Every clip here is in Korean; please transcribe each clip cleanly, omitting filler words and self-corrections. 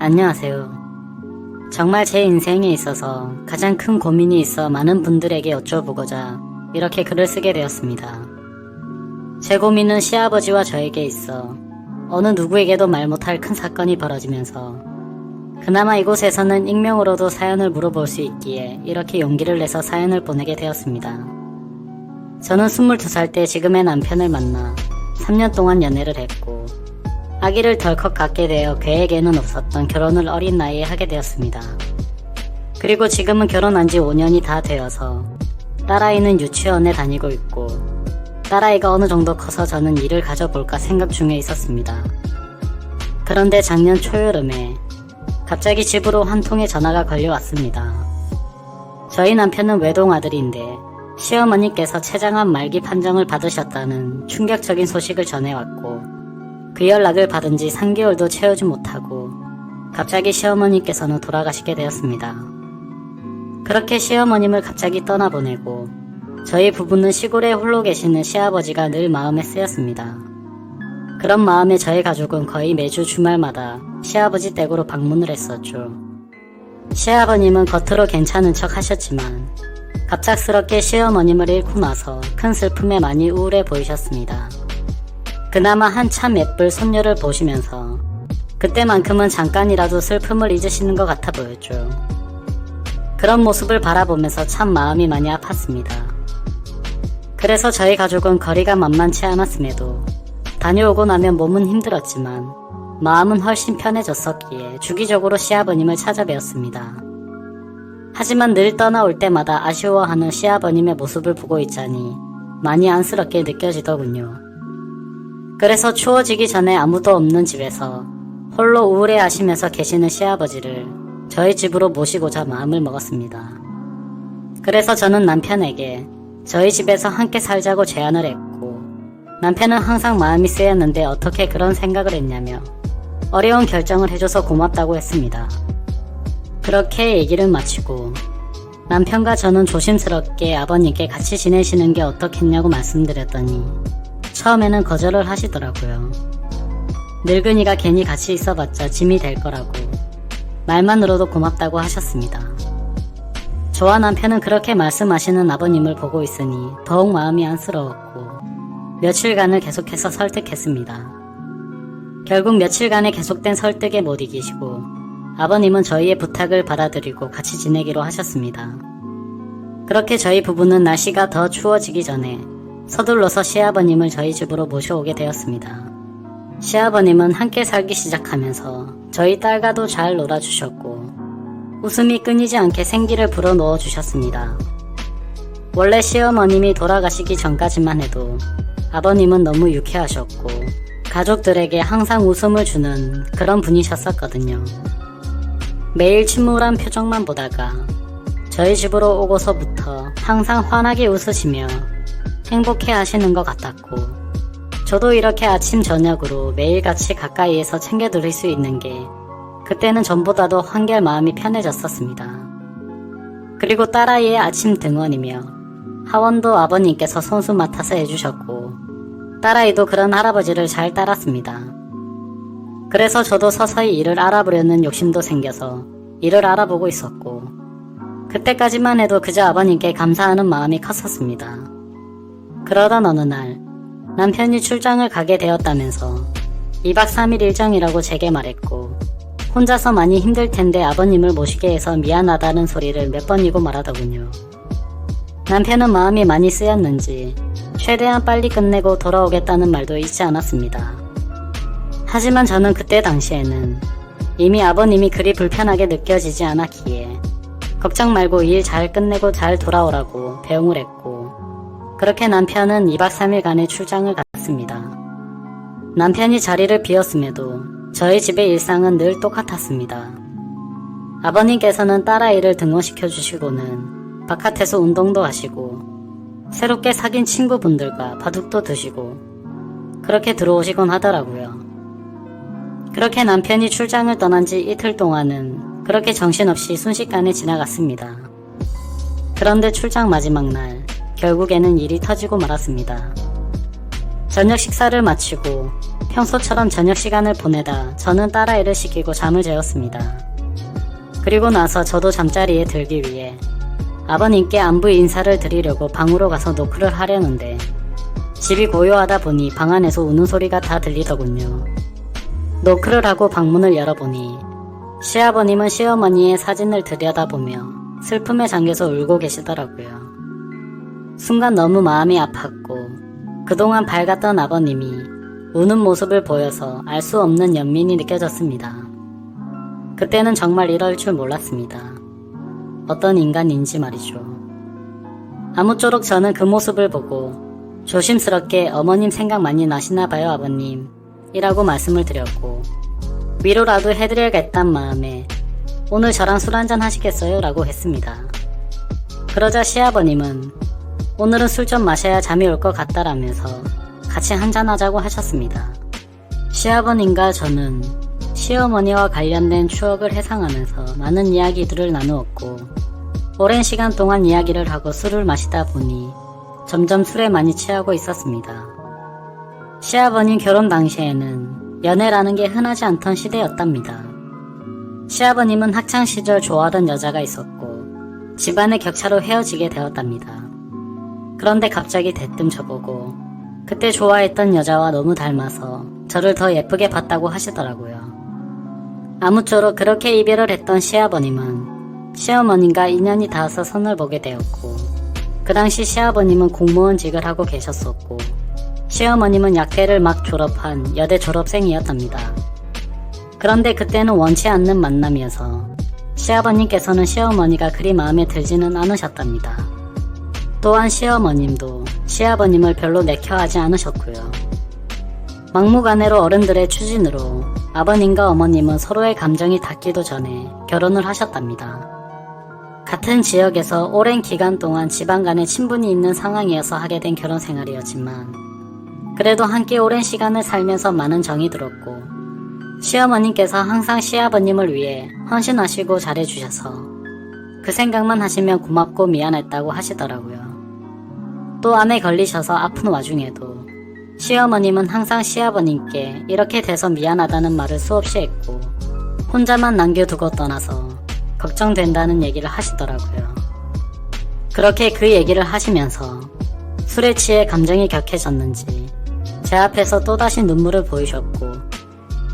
안녕하세요. 정말 제 인생에 있어서 가장 큰 고민이 있어 많은 분들에게 여쭤보고자 이렇게 글을 쓰게 되었습니다. 제 고민은 시아버지와 저에게 있어 어느 누구에게도 말 못할 큰 사건이 벌어지면서 그나마 이곳에서는 익명으로도 사연을 물어볼 수 있기에 이렇게 용기를 내서 사연을 보내게 되었습니다. 저는 22살 때 지금의 남편을 만나 3년 동안 연애를 했고 아기를 덜컥 갖게 되어 계획에는 없었던 결혼을 어린 나이에 하게 되었습니다. 그리고 지금은 결혼한 지 5년이 다 되어서 딸아이는 유치원에 다니고 있고 딸아이가 어느 정도 커서 저는 일을 가져볼까 생각 중에 있었습니다. 그런데 작년 초여름에 갑자기 집으로 한 통의 전화가 걸려왔습니다. 저희 남편은 외동아들인데 시어머니께서 췌장암 말기 판정을 받으셨다는 충격적인 소식을 전해왔고 그 연락을 받은 지 3개월도 채우지 못하고 갑자기 시어머니께서는 돌아가시게 되었습니다. 그렇게 시어머님을 갑자기 떠나보내고 저희 부부는 시골에 홀로 계시는 시아버지가 늘 마음에 쓰였습니다. 그런 마음에 저희 가족은 거의 매주 주말마다 시아버지 댁으로 방문을 했었죠. 시아버님은 겉으로 괜찮은 척 하셨지만 갑작스럽게 시어머님을 잃고 나서 큰 슬픔에 많이 우울해 보이셨습니다. 그나마 한참 예쁠 손녀를 보시면서 그때만큼은 잠깐이라도 슬픔을 잊으시는 것 같아 보였죠. 그런 모습을 바라보면서 참 마음이 많이 아팠습니다. 그래서 저희 가족은 거리가 만만치 않았음에도 다녀오고 나면 몸은 힘들었지만 마음은 훨씬 편해졌었기에 주기적으로 시아버님을 찾아뵈었습니다. 하지만 늘 떠나올 때마다 아쉬워하는 시아버님의 모습을 보고 있자니 많이 안쓰럽게 느껴지더군요. 그래서 추워지기 전에 아무도 없는 집에서 홀로 우울해하시면서 계시는 시아버지를 저희 집으로 모시고자 마음을 먹었습니다. 그래서 저는 남편에게 저희 집에서 함께 살자고 제안을 했고 남편은 항상 마음이 쓰였는데 어떻게 그런 생각을 했냐며 어려운 결정을 해줘서 고맙다고 했습니다. 그렇게 얘기를 마치고 남편과 저는 조심스럽게 아버님께 같이 지내시는 게 어떻겠냐고 말씀드렸더니 처음에는 거절을 하시더라고요. 늙은이가 괜히 같이 있어봤자 짐이 될 거라고 말만으로도 고맙다고 하셨습니다. 저와 남편은 그렇게 말씀하시는 아버님을 보고 있으니 더욱 마음이 안쓰러웠고 며칠간을 계속해서 설득했습니다. 결국 며칠간의 계속된 설득에 못 이기시고 아버님은 저희의 부탁을 받아들이고 같이 지내기로 하셨습니다. 그렇게 저희 부부는 날씨가 더 추워지기 전에 서둘러서 시아버님을 저희 집으로 모셔오게 되었습니다. 시아버님은 함께 살기 시작하면서 저희 딸과도 잘 놀아주셨고 웃음이 끊이지 않게 생기를 불어넣어 주셨습니다. 원래 시어머님이 돌아가시기 전까지만 해도 아버님은 너무 유쾌하셨고 가족들에게 항상 웃음을 주는 그런 분이셨었거든요. 매일 침울한 표정만 보다가 저희 집으로 오고서부터 항상 환하게 웃으시며 행복해 하시는 것 같았고 저도 이렇게 아침 저녁으로 매일같이 가까이에서 챙겨드릴 수 있는 게 그때는 전보다도 한결 마음이 편해졌었습니다. 그리고 딸아이의 아침 등원이며 하원도 아버님께서 손수 맡아서 해주셨고 딸아이도 그런 할아버지를 잘 따랐습니다. 그래서 저도 서서히 일을 알아보려는 욕심도 생겨서 일을 알아보고 있었고 그때까지만 해도 그저 아버님께 감사하는 마음이 컸었습니다. 그러던 어느 날 남편이 출장을 가게 되었다면서 2박 3일 일정이라고 제게 말했고 혼자서 많이 힘들 텐데 아버님을 모시게 해서 미안하다는 소리를 몇 번이고 말하더군요. 남편은 마음이 많이 쓰였는지 최대한 빨리 끝내고 돌아오겠다는 말도 잊지 않았습니다. 하지만 저는 그때 당시에는 이미 아버님이 그리 불편하게 느껴지지 않았기에 걱정 말고 일 잘 끝내고 잘 돌아오라고 배웅을 했고 그렇게 남편은 2박 3일간의 출장을 갔습니다. 남편이 자리를 비웠음에도 저희 집의 일상은 늘 똑같았습니다. 아버님께서는 딸아이를 등원시켜 주시고는 바깥에서 운동도 하시고 새롭게 사귄 친구분들과 바둑도 드시고 그렇게 들어오시곤 하더라고요. 그렇게 남편이 출장을 떠난 지 이틀 동안은 그렇게 정신없이 순식간에 지나갔습니다. 그런데 출장 마지막 날 결국에는 일이 터지고 말았습니다. 저녁 식사를 마치고 평소처럼 저녁 시간을 보내다 저는 딸아이를 시키고 잠을 재웠습니다. 그리고 나서 저도 잠자리에 들기 위해 아버님께 안부 인사를 드리려고 방으로 가서 노크를 하려는데 집이 고요하다 보니 방 안에서 우는 소리가 다 들리더군요. 노크를 하고 방문을 열어보니 시아버님은 시어머니의 사진을 들여다보며 슬픔에 잠겨서 울고 계시더라고요. 순간 너무 마음이 아팠고 그동안 밝았던 아버님이 우는 모습을 보여서 알 수 없는 연민이 느껴졌습니다. 그때는 정말 이럴 줄 몰랐습니다. 어떤 인간인지 말이죠. 아무쪼록 저는 그 모습을 보고 조심스럽게 어머님 생각 많이 나시나 봐요 아버님 이라고 말씀을 드렸고 위로라도 해드려야겠단 마음에 오늘 저랑 술 한잔 하시겠어요? 라고 했습니다. 그러자 시아버님은 오늘은 술 좀 마셔야 잠이 올 것 같다라면서 같이 한잔하자고 하셨습니다. 시아버님과 저는 시어머니와 관련된 추억을 회상하면서 많은 이야기들을 나누었고 오랜 시간 동안 이야기를 하고 술을 마시다 보니 점점 술에 많이 취하고 있었습니다. 시아버님 결혼 당시에는 연애라는 게 흔하지 않던 시대였답니다. 시아버님은 학창시절 좋아하던 여자가 있었고 집안의 격차로 헤어지게 되었답니다. 그런데 갑자기 대뜸 저보고 그때 좋아했던 여자와 너무 닮아서 저를 더 예쁘게 봤다고 하시더라고요. 아무쪼록 그렇게 이별을 했던 시아버님은 시어머님과 인연이 닿아서 선을 보게 되었고 그 당시 시아버님은 공무원직을 하고 계셨었고 시어머님은 약대를 막 졸업한 여대 졸업생이었답니다. 그런데 그때는 원치 않는 만남이어서 시아버님께서는 시어머니가 그리 마음에 들지는 않으셨답니다. 또한 시어머님도 시아버님을 별로 내켜하지 않으셨고요. 막무가내로 어른들의 추진으로 아버님과 어머님은 서로의 감정이 닿기도 전에 결혼을 하셨답니다. 같은 지역에서 오랜 기간 동안 집안 간에 친분이 있는 상황이어서 하게 된 결혼 생활이었지만 그래도 함께 오랜 시간을 살면서 많은 정이 들었고 시어머님께서 항상 시아버님을 위해 헌신하시고 잘해주셔서 그 생각만 하시면 고맙고 미안했다고 하시더라고요. 또 암에 걸리셔서 아픈 와중에도 시어머님은 항상 시아버님께 이렇게 돼서 미안하다는 말을 수없이 했고 혼자만 남겨두고 떠나서 걱정된다는 얘기를 하시더라고요. 그렇게 그 얘기를 하시면서 술에 취해 감정이 격해졌는지 제 앞에서 또다시 눈물을 보이셨고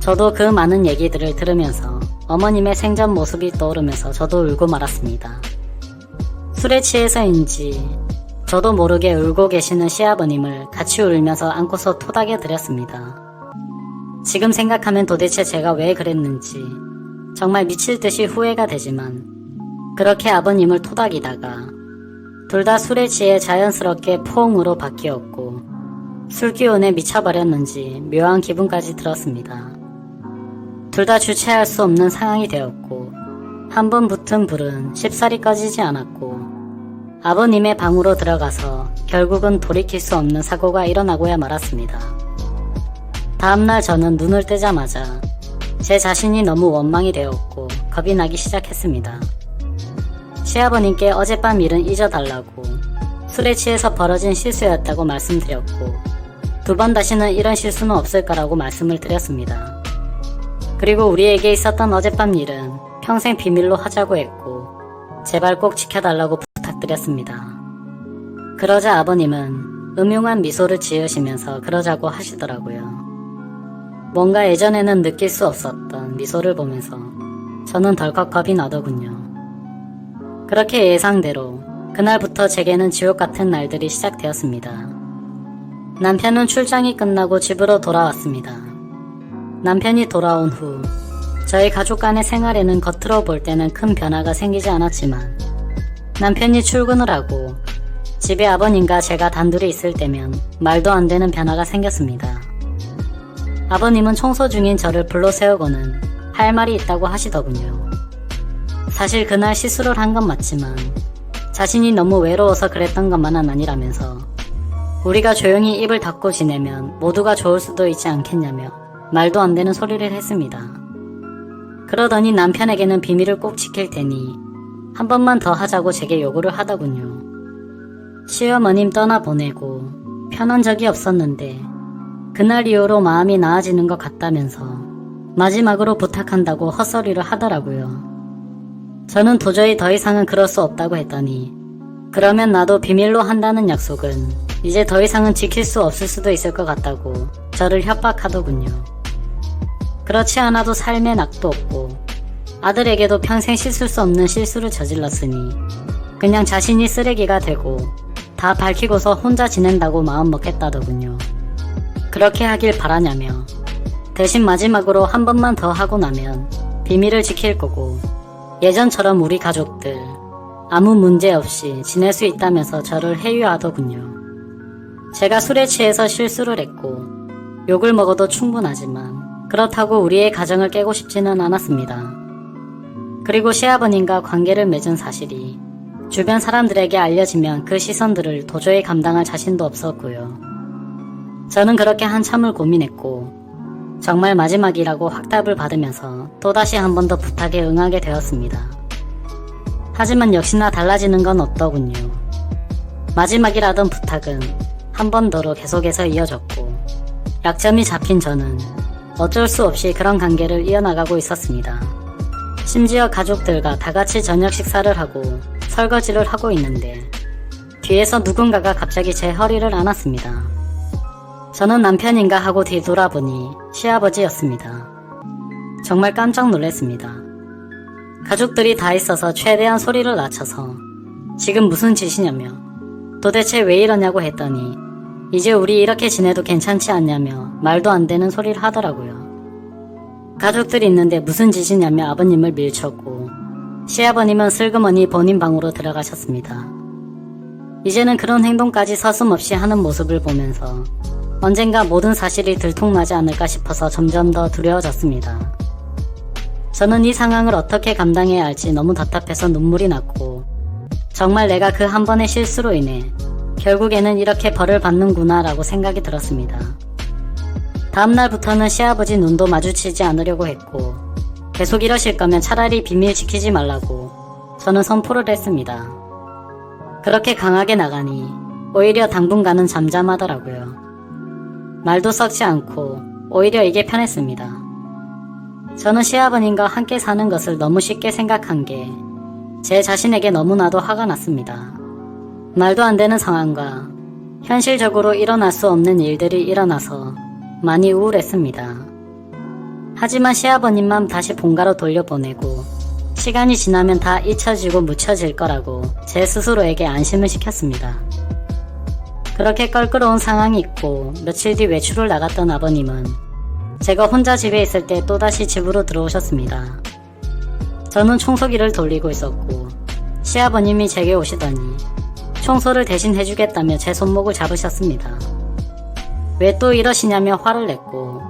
저도 그 많은 얘기들을 들으면서 어머님의 생전 모습이 떠오르면서 저도 울고 말았습니다. 술에 취해서인지 저도 모르게 울고 계시는 시아버님을 같이 울면서 안고서 토닥여 드렸습니다. 지금 생각하면 도대체 제가 왜 그랬는지 정말 미칠 듯이 후회가 되지만 그렇게 아버님을 토닥이다가 둘 다 술에 취해 자연스럽게 포옹으로 바뀌었고 술기운에 미쳐버렸는지 묘한 기분까지 들었습니다. 둘 다 주체할 수 없는 상황이 되었고 한 번 붙은 불은 쉽사리 꺼지지 않았고 아버님의 방으로 들어가서 결국은 돌이킬 수 없는 사고가 일어나고야 말았습니다. 다음날 저는 눈을 뜨자마자 제 자신이 너무 원망이 되었고 겁이 나기 시작했습니다. 시아버님께 어젯밤 일은 잊어달라고 술에 취해서 벌어진 실수였다고 말씀드렸고 2번 다시는 이런 실수는 없을 거라고 말씀을 드렸습니다. 그리고 우리에게 있었던 어젯밤 일은 평생 비밀로 하자고 했고 제발 꼭 지켜달라고 부탁드렸습니다. 그러자 아버님은 음흉한 미소를 지으시면서 그러자고 하시더라고요. 뭔가 예전에는 느낄 수 없었던 미소를 보면서 저는 덜컥 겁이 나더군요. 그렇게 예상대로 그날부터 제게는 지옥 같은 날들이 시작되었습니다. 남편은 출장이 끝나고 집으로 돌아왔습니다. 남편이 돌아온 후 저희 가족 간의 생활에는 겉으로 볼 때는 큰 변화가 생기지 않았지만 남편이 출근을 하고 집에 아버님과 제가 단둘이 있을 때면 말도 안 되는 변화가 생겼습니다. 아버님은 청소 중인 저를 불러 세우고는 할 말이 있다고 하시더군요. 사실 그날 실수를 한 건 맞지만 자신이 너무 외로워서 그랬던 것만은 아니라면서 우리가 조용히 입을 닫고 지내면 모두가 좋을 수도 있지 않겠냐며 말도 안 되는 소리를 했습니다. 그러더니 남편에게는 비밀을 꼭 지킬 테니 한 번만 더 하자고 제게 요구를 하더군요. 시어머님 떠나보내고 편한 적이 없었는데 그날 이후로 마음이 나아지는 것 같다면서 마지막으로 부탁한다고 헛소리를 하더라고요. 저는 도저히 더 이상은 그럴 수 없다고 했더니 그러면 나도 비밀로 한다는 약속은 이제 더 이상은 지킬 수 없을 수도 있을 것 같다고 저를 협박하더군요. 그렇지 않아도 삶에 낙도 없고 아들에게도 평생 씻을 수 없는 실수를 저질렀으니 그냥 자신이 쓰레기가 되고 다 밝히고서 혼자 지낸다고 마음먹겠다더군요. 그렇게 하길 바라냐며 대신 마지막으로 한 번만 더 하고 나면 비밀을 지킬 거고 예전처럼 우리 가족들 아무 문제 없이 지낼 수 있다면서 저를 해유하더군요. 제가 술에 취해서 실수를 했고 욕을 먹어도 충분하지만 그렇다고 우리의 가정을 깨고 싶지는 않았습니다. 그리고 시아버님과 관계를 맺은 사실이 주변 사람들에게 알려지면 그 시선들을 도저히 감당할 자신도 없었고요. 저는 그렇게 한참을 고민했고 정말 마지막이라고 확답을 받으면서 또다시 한 번 더 부탁에 응하게 되었습니다. 하지만 역시나 달라지는 건 없더군요. 마지막이라던 부탁은 한 번 더로 계속해서 이어졌고 약점이 잡힌 저는 어쩔 수 없이 그런 관계를 이어나가고 있었습니다. 심지어 가족들과 다같이 저녁 식사를 하고 설거지를 하고 있는데 뒤에서 누군가가 갑자기 제 허리를 안았습니다. 저는 남편인가 하고 뒤돌아보니 시아버지였습니다. 정말 깜짝 놀랐습니다. 가족들이 다 있어서 최대한 소리를 낮춰서 지금 무슨 짓이냐며 도대체 왜 이러냐고 했더니 이제 우리 이렇게 지내도 괜찮지 않냐며 말도 안 되는 소리를 하더라고요. 가족들이 있는데 무슨 짓이냐며 아버님을 밀쳤고 시아버님은 슬그머니 본인 방으로 들어가셨습니다. 이제는 그런 행동까지 서슴없이 하는 모습을 보면서 언젠가 모든 사실이 들통나지 않을까 싶어서 점점 더 두려워졌습니다. 저는 이 상황을 어떻게 감당해야 할지 너무 답답해서 눈물이 났고 정말 내가 그 한 번의 실수로 인해 결국에는 이렇게 벌을 받는구나 라고 생각이 들었습니다. 다음날부터는 시아버지 눈도 마주치지 않으려고 했고 계속 이러실 거면 차라리 비밀 지키지 말라고 저는 선포를 했습니다. 그렇게 강하게 나가니 오히려 당분간은 잠잠하더라고요. 말도 썩지 않고 오히려 이게 편했습니다. 저는 시아버님과 함께 사는 것을 너무 쉽게 생각한 게 제 자신에게 너무나도 화가 났습니다. 말도 안 되는 상황과 현실적으로 일어날 수 없는 일들이 일어나서 많이 우울했습니다. 하지만 시아버님만 다시 본가로 돌려보내고 시간이 지나면 다 잊혀지고 묻혀질 거라고 제 스스로에게 안심을 시켰습니다. 그렇게 껄끄러운 상황이 있고 며칠 뒤 외출을 나갔던 아버님은 제가 혼자 집에 있을 때 또다시 집으로 들어오셨습니다. 저는 청소기를 돌리고 있었고 시아버님이 제게 오시더니 청소를 대신 해주겠다며 제 손목을 잡으셨습니다. 왜 또 이러시냐며 화를 냈고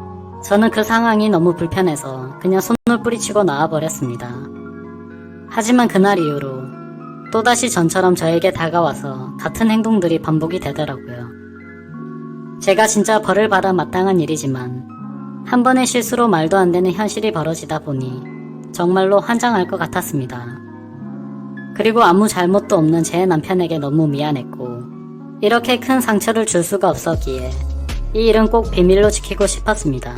저는 그 상황이 너무 불편해서 그냥 손을 뿌리치고 나와버렸습니다. 하지만 그날 이후로 또다시 전처럼 저에게 다가와서 같은 행동들이 반복이 되더라고요. 제가 진짜 벌을 받아 마땅한 일이지만 한 번의 실수로 말도 안 되는 현실이 벌어지다 보니 정말로 환장할 것 같았습니다. 그리고 아무 잘못도 없는 제 남편에게 너무 미안했고 이렇게 큰 상처를 줄 수가 없었기에 이 일은 꼭 비밀로 지키고 싶었습니다.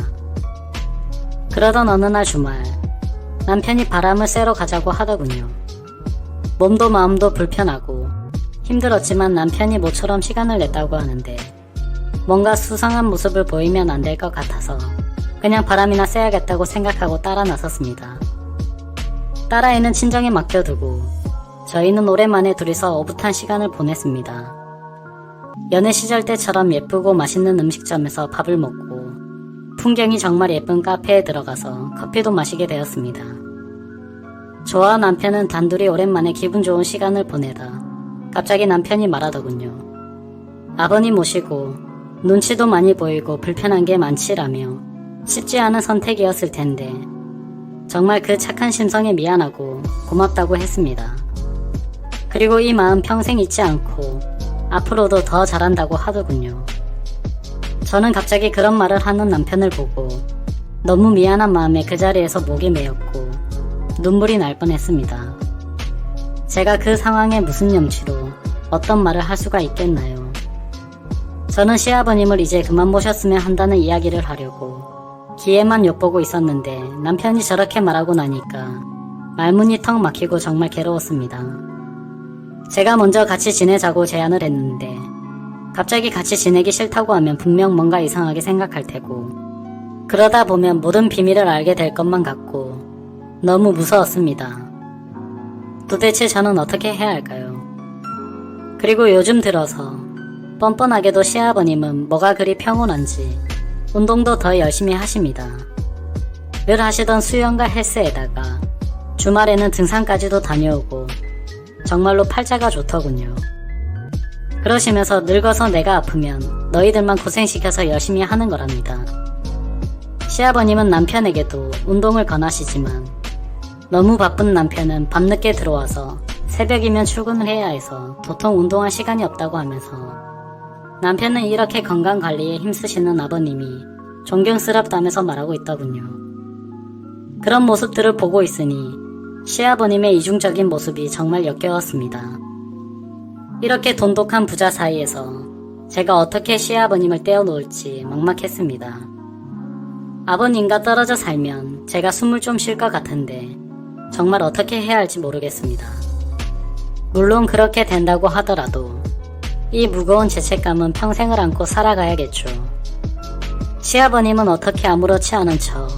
그러던 어느 날 주말 남편이 바람을 쐬러 가자고 하더군요. 몸도 마음도 불편하고 힘들었지만 남편이 모처럼 시간을 냈다고 하는데 뭔가 수상한 모습을 보이면 안 될 것 같아서 그냥 바람이나 쐬야겠다고 생각하고 따라 나섰습니다. 딸아이는 친정에 맡겨두고 저희는 오랜만에 둘이서 오붓한 시간을 보냈습니다. 연애 시절 때처럼 예쁘고 맛있는 음식점에서 밥을 먹고 풍경이 정말 예쁜 카페에 들어가서 커피도 마시게 되었습니다. 저와 남편은 단둘이 오랜만에 기분 좋은 시간을 보내다 갑자기 남편이 말하더군요. 아버님 모시고 눈치도 많이 보이고 불편한 게 많지라며 쉽지 않은 선택이었을 텐데 정말 그 착한 심성에 미안하고 고맙다고 했습니다. 그리고 이 마음 평생 잊지 않고 앞으로도 더 잘한다고 하더군요. 저는 갑자기 그런 말을 하는 남편을 보고 너무 미안한 마음에 그 자리에서 목이 메였고 눈물이 날 뻔했습니다. 제가 그 상황에 무슨 염치로 어떤 말을 할 수가 있겠나요? 저는 시아버님을 이제 그만 모셨으면 한다는 이야기를 하려고 기회만 엿보고 있었는데 남편이 저렇게 말하고 나니까 말문이 턱 막히고 정말 괴로웠습니다. 제가 먼저 같이 지내자고 제안을 했는데 갑자기 같이 지내기 싫다고 하면 분명 뭔가 이상하게 생각할 테고 그러다 보면 모든 비밀을 알게 될 것만 같고 너무 무서웠습니다. 도대체 저는 어떻게 해야 할까요? 그리고 요즘 들어서 뻔뻔하게도 시아버님은 뭐가 그리 평온한지 운동도 더 열심히 하십니다. 늘 하시던 수영과 헬스에다가 주말에는 등산까지도 다녀오고 정말로 팔자가 좋더군요. 그러시면서 늙어서 내가 아프면 너희들만 고생시켜서 열심히 하는 거랍니다. 시아버님은 남편에게도 운동을 권하시지만 너무 바쁜 남편은 밤늦게 들어와서 새벽이면 출근을 해야 해서 도통 운동할 시간이 없다고 하면서 남편은 이렇게 건강관리에 힘쓰시는 아버님이 존경스럽다면서 말하고 있더군요. 그런 모습들을 보고 있으니 시아버님의 이중적인 모습이 정말 역겨웠습니다. 이렇게 돈독한 부자 사이에서 제가 어떻게 시아버님을 떼어놓을지 막막했습니다. 아버님과 떨어져 살면 제가 숨을 좀 쉴 것 같은데 정말 어떻게 해야 할지 모르겠습니다. 물론 그렇게 된다고 하더라도 이 무거운 죄책감은 평생을 안고 살아가야겠죠. 시아버님은 어떻게 아무렇지 않은 척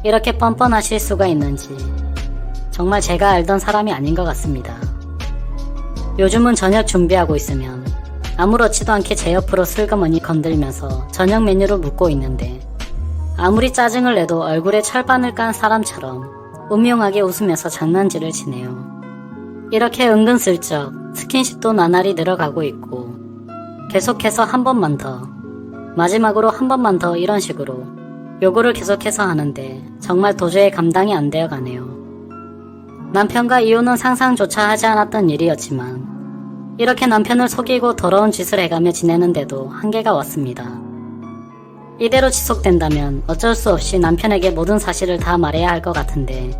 이렇게 뻔뻔하실 수가 있는지 정말 제가 알던 사람이 아닌 것 같습니다. 요즘은 저녁 준비하고 있으면 아무렇지도 않게 제 옆으로 슬그머니 건들면서 저녁 메뉴를 묻고 있는데 아무리 짜증을 내도 얼굴에 철반을 깐 사람처럼 음흉하게 웃으면서 장난질을 치네요. 이렇게 은근슬쩍 스킨십도 나날이 늘어가고 있고 계속해서 한 번만 더, 마지막으로 한 번만 더 이런 식으로 요구를 계속해서 하는데 정말 도저히 감당이 안 되어 가네요. 남편과 이혼은 상상조차 하지 않았던 일이었지만 이렇게 남편을 속이고 더러운 짓을 해가며 지내는데도 한계가 왔습니다. 이대로 지속된다면 어쩔 수 없이 남편에게 모든 사실을 다 말해야 할 것 같은데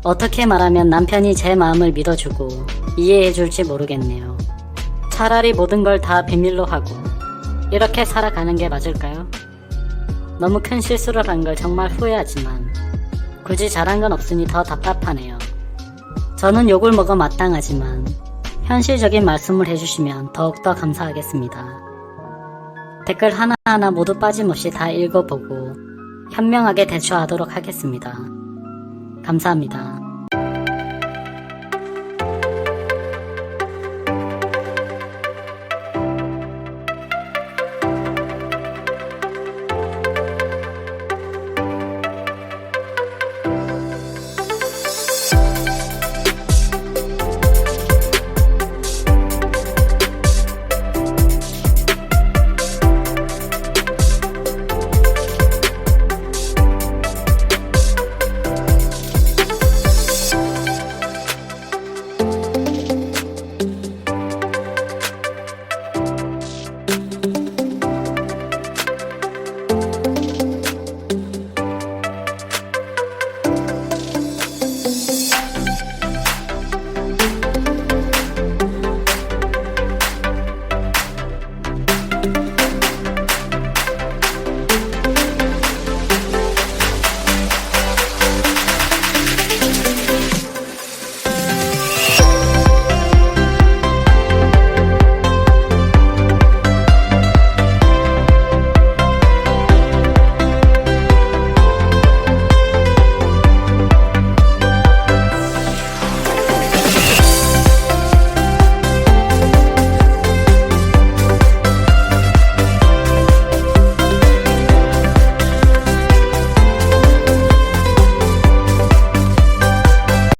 어떻게 말하면 남편이 제 마음을 믿어주고 이해해줄지 모르겠네요. 차라리 모든 걸 다 비밀로 하고 이렇게 살아가는 게 맞을까요? 너무 큰 실수를 한 걸 정말 후회하지만 굳이 잘한 건 없으니 더 답답하네요. 저는 욕을 먹어 마땅하지만 현실적인 말씀을 해주시면 더욱더 감사하겠습니다. 댓글 하나하나 모두 빠짐없이 다 읽어보고 현명하게 대처하도록 하겠습니다. 감사합니다.